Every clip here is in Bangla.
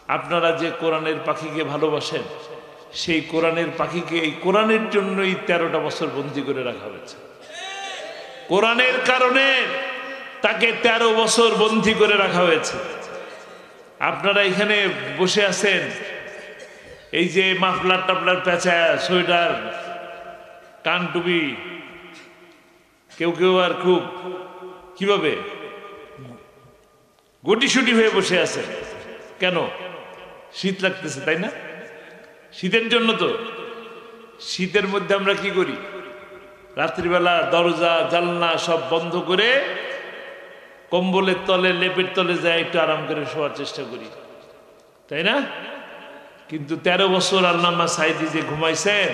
আপনারা যে কোরআনের পাখিকে ভালোবাসেন, সেই কোরআনের পাখিকে এই কোরআনের জন্যই 13টা বছর বন্দী করে রাখা হয়েছে। কোরআনের কারণে তাকে 13 বছর বন্দী করে রাখা হয়েছে। আপনারা এখানে বসে আছেন, এই যে মাফলার টাফলার পেঁচা, সোয়েটার, কান টুপি, কেউ কেউ আর খুব কিভাবে গুটিসুটি হয়ে বসে আছে। কেন? শীত লাগতেছে, তাই না? শীতের জন্য তো। শীতের মধ্যে আমরা কি করি? রাত্রিবেলা দরজা জানলা সব বন্ধ করে কম্বলের তলে, লেপের তলে যায় একটু আরাম করে শোয়ার চেষ্টা করি, তাই না? কিন্তু 13 বছর আল্লামা সাঈদী যে ঘুমাইছেন,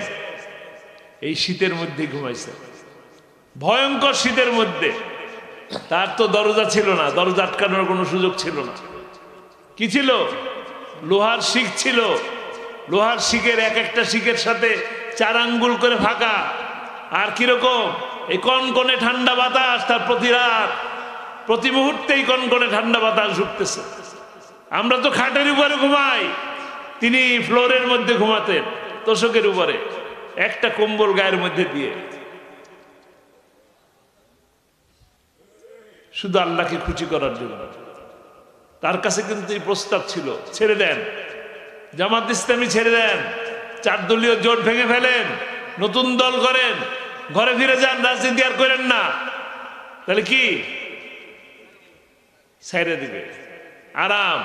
এই শীতের মধ্যে ঘুমাইছেন, ভয়ঙ্কর শীতের মধ্যে। তার তো দরজা ছিল না, দরজা আটকানোর কোনো সুযোগ ছিল না। কি ছিল? লোহার শিক ছিল। লোহার শিকের এক একটা শিকের সাথে 4 আঙ্গুল করে ফাঁকা। আর কিরকম? এই কনকনে ঠান্ডা বাতাস, তার প্রতি রাত প্রতি মুহূর্তেই কনকনে ঠান্ডা বাতাস ঢুকতেছে। আমরা তো খাটের উপরে ঘুমাই, তিনি ফ্লোরের মধ্যে ঘুমাতেন, তোশকের উপরে একটা কম্বল গায়ের মধ্যে দিয়ে। শুধু আল্লাহকে খুশি করার জন্য। তার কাছে কিন্তু এই প্রস্তাব ছিল, ছেড়ে দেন, জামাত ইসলামী ছেড়ে দেন, 4 দলীয় জোট ভেঙে ফেলেন, নতুন দল করেন, ঘরে ফিরে যান, রাজনীতি আর করেন না। তাহলে কি ছেড়ে দিবে? আরাম,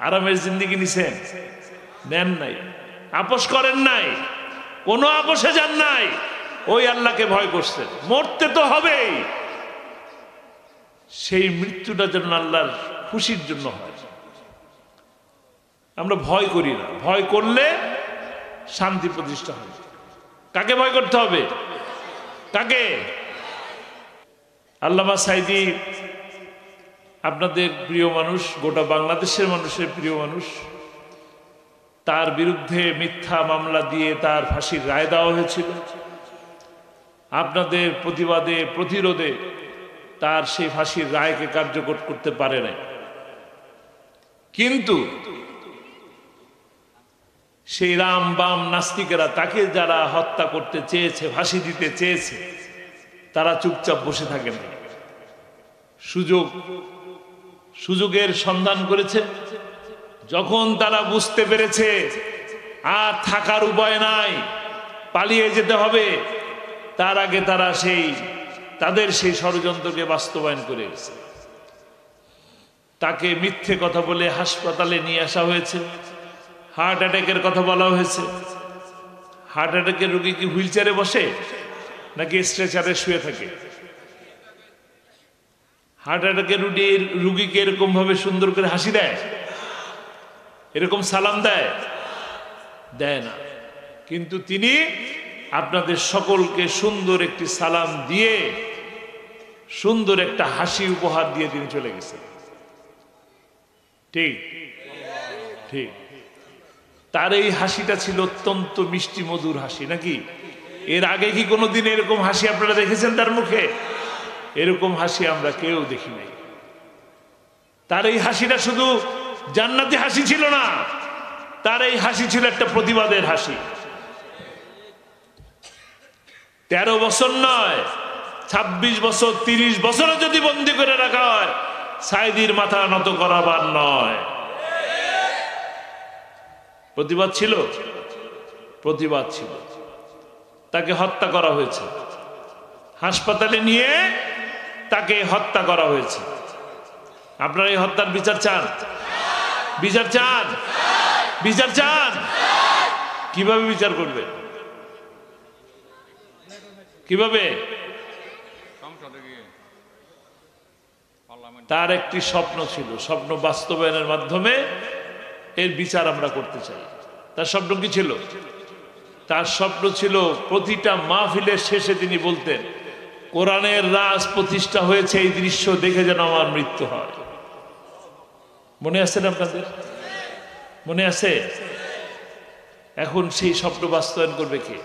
আরামের জিন্দিগি নিছেন? নেন নাই, আপোষ করেন নাই, কোনো আপোষে যান নাই, ওই আল্লাহকে ভয় করছেন। মরতে তো হবেই, সেই মৃত্যুটা যেন আল্লাহর খুশির জন্য হয়। আমরা ভয় করি না, ভয় করলে শান্তি প্রতিষ্ঠা হবে। কাকে ভয় করতে হবে? কাকে? আল্লামা সাঈদী আপনাদের প্রিয় মানুষ, গোটা বাংলাদেশের মানুষের প্রিয় মানুষ। তার বিরুদ্ধে মিথ্যা মামলা দিয়ে তার ফাঁসির রায় দেওয়া হয়েছিল। আপনাদের প্রতিবাদে, প্রতিরোধে তার সেই ফাঁসির রায়কে কার্যকর করতে পারে নাই। কিন্তু সেই রাম বাম নাস্তিকেরা, তাকে যারা হত্যা করতে চেয়েছে, ফাঁসি দিতে চেয়েছে, তারা চুপচাপ বসে থাকে না। সুযোগের সন্ধান করেছে। যখন তারা বুঝতে পেরেছে আর থাকার উপায় নাই, পালিয়ে যেতে হবে, তার আগে তারা তাদের সেই ষড়যন্ত্রকে বাস্তবায়ন করে গেছে। তাকে মিথ্যে কথা বলে হাসপাতালে নিয়ে আসা হয়েছে। হার্ট অ্যাটাকের কথা বলা হয়েছে। হার্ট অ্যাটাকের রোগী কি হুইল চেয়ারে বসে নাকি স্ট্রেচারে শুয়ে থাকে? হার্ট অ্যাটাকের রুগীকে এরকম ভাবে সুন্দর করে হাসি দেয়, এরকম সালাম দেয় না। কিন্তু তিনি আপনাদের সকলকে সুন্দর একটি সালাম দিয়ে, সুন্দর একটা হাসি উপহার দিয়ে তিনি চলে গেছেন। ঠিক ঠিক। তার এই হাসিটা ছিল অত্যন্ত মিষ্টি মধুর হাসি, নাকি? এর আগে কি কোনোদিন এরকম হাসি আপনারা দেখেছেন তার মুখে? এরকম হাসি আমরা কেউ দেখি নাই। তার এই হাসিটা শুধু জান্নাতি হাসি ছিল না, তার এই হাসি ছিল একটা প্রতিবাদের হাসি। 13 বছর নয়, 26 বছর, 30 বছরও যদি বন্দী করে রাখা হয়, সাঈদীর মাথা নত করাবার নয়। প্রতিবাদ ছিল, প্রতিবাদ ছিল। তাকে হত্যা করা হয়েছে, হাসপাতালে নিয়ে তাকে হত্যা করা হয়েছে। আপনারা এই হত্যার বিচার চান? বিচার চান? বিচার চান? কিভাবে বিচার করবে? কিভাবে? তার একটি স্বপ্ন ছিল, স্বপ্ন বাস্তবায়নের মাধ্যমে এর বিচার আমরা করতে চাই। তার স্বপ্ন কি ছিল? তার স্বপ্ন ছিল প্রতিটা মাহফিলের শেষে তিনি বলতেন, কোরআনের রাজ প্রতিষ্ঠা হয়েছে, এই দৃশ্য দেখে যেন আমার মৃত্যু হয়। মনে আছে না আপনাদের? মনে আছে? এখন সেই স্বপ্ন বাস্তবায়ন করবে কে?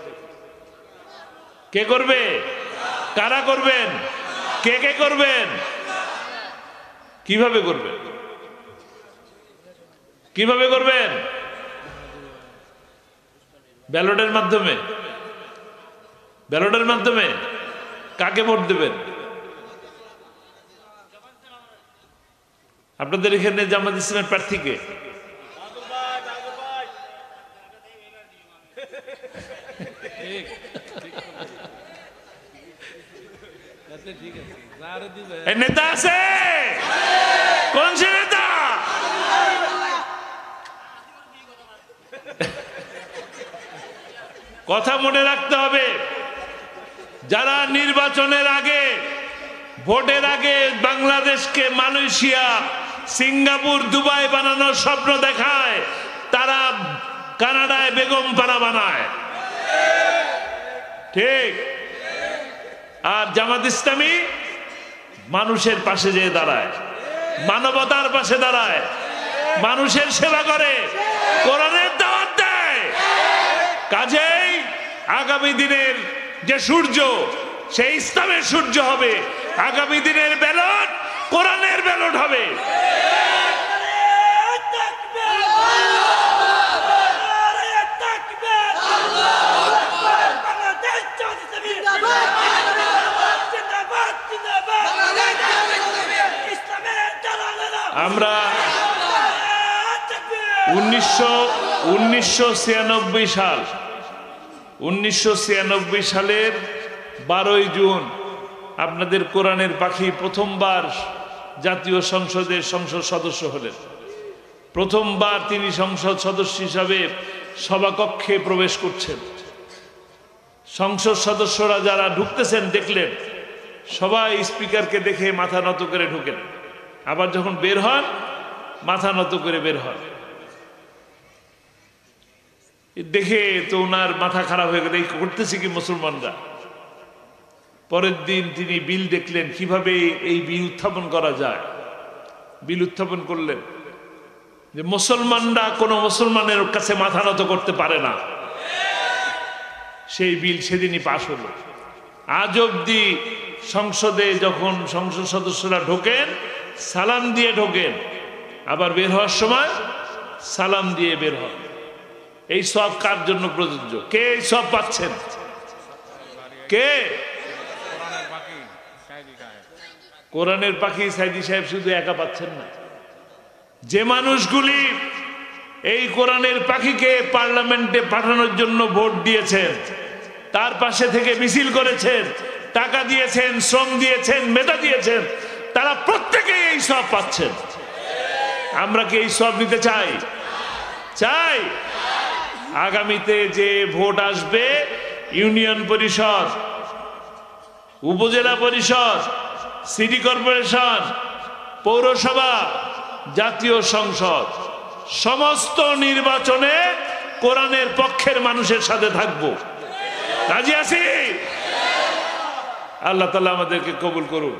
কে করবে? কারা করবেন? কে কে করবেন? কিভাবে করবেন? কিভাবে করবেন? ব্যালটের মাধ্যমে। ব্যালটের মাধ্যমে কাকে ভোট দেবেন? আপনাদের এখানে জামাত ইসলামের প্রার্থীকে? নেতা আছে? কোন সে নেতা? কথা মনে রাখতে হবে, যারা নির্বাচনের আগে, ভোটের আগে বাংলাদেশকে মালয়েশিয়া, সিঙ্গাপুর, দুবাই বানানোর স্বপ্ন দেখায়, তারা কানাডায় বেগম পাড়া বানায়। ঠিক। আর জামাত ইসলামী মানুষের পাশে যেয়ে দাঁড়ায়, মানবতার পাশে দাঁড়ায়, মানুষের সেবা করে, কোরআনের দাওয়াত দেয়। কাজেই আগামী দিনের যে সূর্য, সেই ইসলামের সূর্য হবে। আগামী দিনের ব্যালট কোরআনের ব্যালট হবে। আমরা 1996 সালের 12 জুন আপনাদের কোরআনের পাখি প্রথমবার জাতীয় সংসদের সংসদ সদস্য হলেন। প্রথমবার তিনি সংসদ সদস্য হিসাবে সভাকক্ষে প্রবেশ করছেন। সংসদ সদস্যরা যারা ঢুকতেছেন দেখলেন, সবাই স্পিকারকে দেখে মাথা নত করে ঢুকেন, আবার যখন বের হন মাথা নত করে বের হন। দেখে তো ওনার মাথা খারাপ হয়ে গেল, এই করতেছে কি মুসলমানরা। পরের দিন তিনি বিল দেখলেন, কিভাবে এই বিল উত্থাপন করা যায়। বিল উত্থাপন করলেন যে মুসলমানরা কোনো মুসলমানের কাছে মাথা নত করতে পারে না। সেই বিল সেদিনই পাশ হলো। আজ অব্দি সংসদে যখন সংসদ সদস্যরা ঢোকেন, সালাম দিয়ে ঢোকেন, আবার বের হওয়ার সময় সালাম দিয়ে বের হন। এই সব কার জন্য প্রযোজ্য? কে এই সব পাচ্ছেন? কে? কোরআনের পাখি সাইদি সাহেব শুধু একা পাচ্ছেন না। যে মানুষগুলি এই কোরআনের পাখিকে পার্লামেন্টে পাঠানোর জন্য ভোট দিয়েছেন, তার পাশে থেকে মিছিল করেছেন, টাকা দিয়েছেন, শ্রম দিয়েছেন, মেধা দিয়েছেন, তারা প্রত্যেকেই এই সব পাচ্ছেন। আমরা কি এই সব নিতে চাই? চাই। আগামীতে যে ভোট আসবে, ইউনিয়ন পরিষদ, উপজেলা পরিষদ, সিটি কর্পোরেশন, পৌরসভা, জাতীয় সংসদ, সমস্ত নির্বাচনে কোরআনের পক্ষের মানুষের সাথে থাকবো। রাজি আছি? আল্লাহ তাআলা আমাদেরকে কবুল করুন।